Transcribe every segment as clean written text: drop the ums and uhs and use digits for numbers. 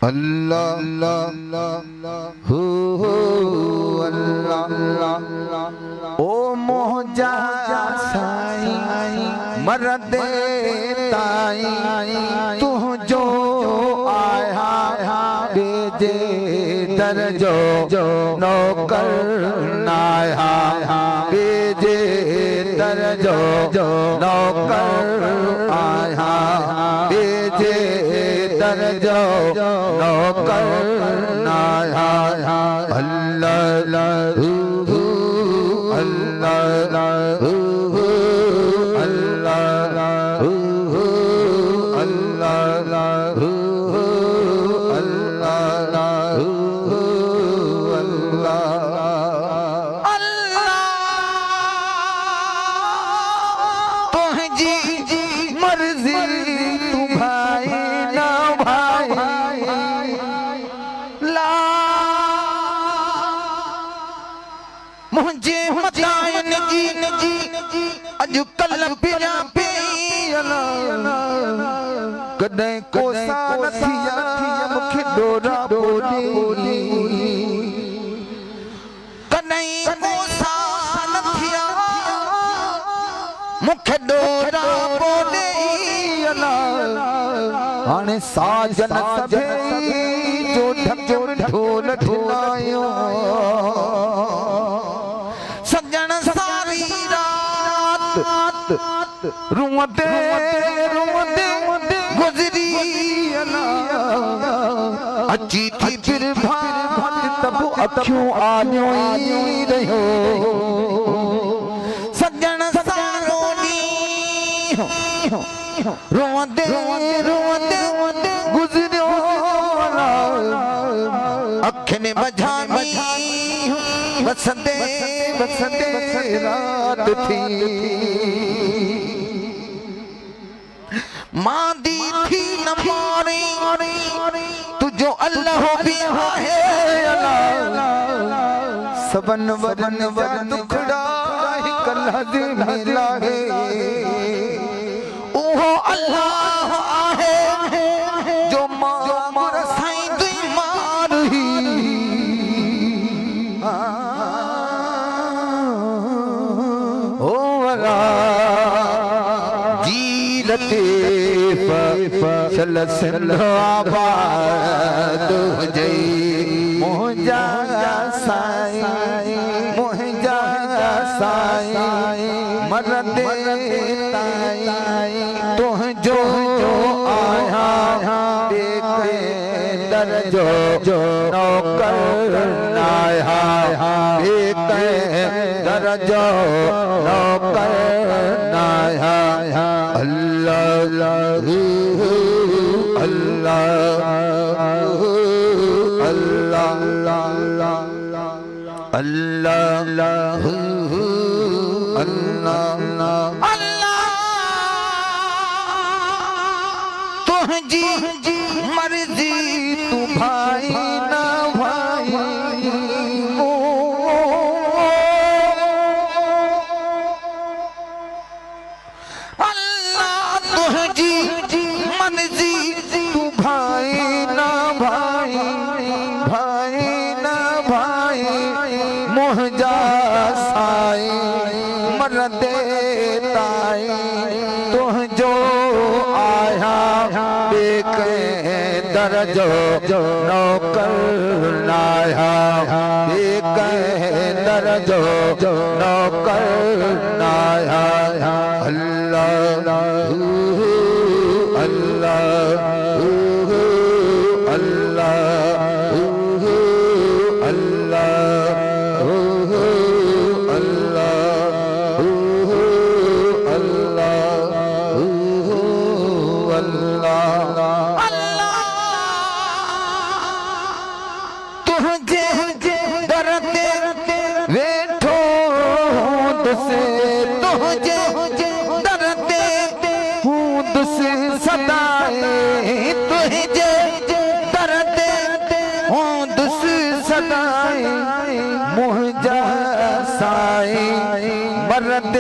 अल्लाह हो अल्लाह ओ मोजा साईं मरद ताई तू जो आया बेजे दरजो नौकर नाया बेजे दरजो नौकर आया बेजे दरजो नौकर नाया अल्लाह अल्लाह मुझे मतायन जी अजु कल पिया पियला कदे को साथिया मुखे डोरा बोली कदे को साथिया मुखे डोरा बोली हाणे साजन सभे जो ढक ढोल ढोलायो सजन सारी रात रुवते रुवते गुजरी अची थी फिर भात तब अखियों आनियो रहो सजन सारोनी रुवते रुवते गुजरियो अखिन बझामी बसंते बसंते रात थी मां दी थी न मारी तुझो अल्लाह भी है सबन वरन वर दुखड़ा कल्ला दे मिला है ओहो अल्लाह आहे जो मां रसाई दी मारी लतीफ आबाद हुजई मोजा साईं मोजा साईं मरद ताई तुझो आया देखे दरजो नौकर आया देखे दरजो नौकर आया अल्लाह अल्लाह अल्लाह अल्लाह अल्लाह तुझी मर्जी तू भाई ना भाई अल्लाह तुझी मर्जी तू भाई ना भाई भाई ना भाई मोहजा साई मरद ताई तुझो आया देखे दरजो नौकर लाया देखे दरजो नौकर लाया अल्लाह अल्लाह मोहजा साईं मरद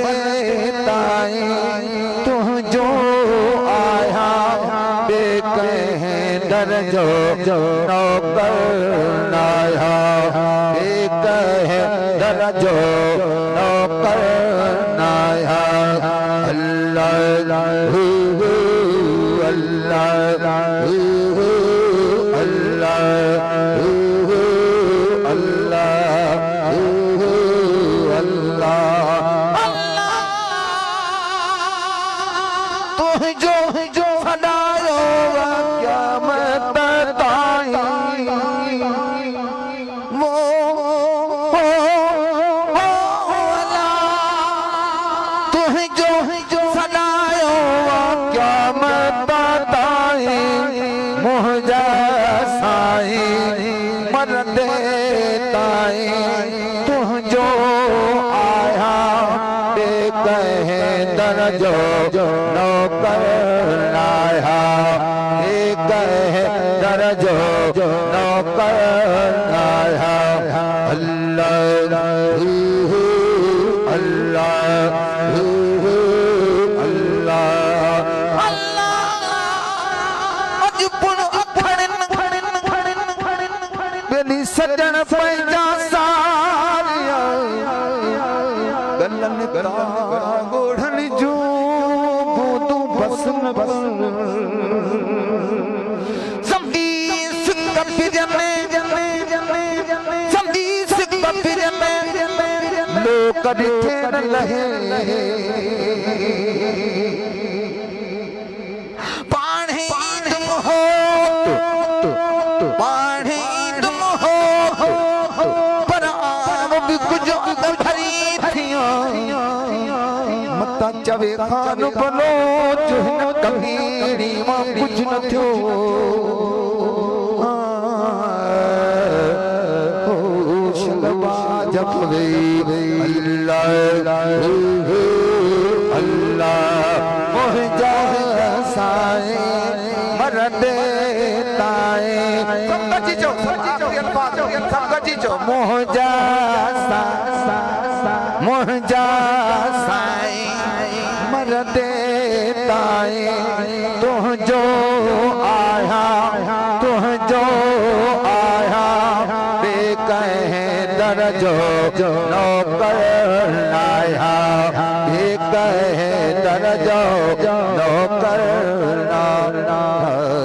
ताई तुझो आया बेकह दर दरजो नौकर नाया एक है दरजो नौकर नाया अल्लाह दरजो नौकर नाया एक है दरजो नौकर नाया अल्लाह सजन पैजा सारिया गलन गोढ़न जो तू बसन बसन समझी सिक्का फिरने समझी सिक्का फिरने लोग कदिथे न लहे पानी तुम हो पानी तुम हो पर आम भी कुछ उधरी थिया मता चवे खान बलो चुन कंगीड़ी मां कुछ न थियो शलबा जप वे अल्लाह मोहजा साए मरदे ताए मोहजा साए मरदे ताए तुझो आया बेकह दरजो नौकर नाया बेकह दरजो नौकर नाया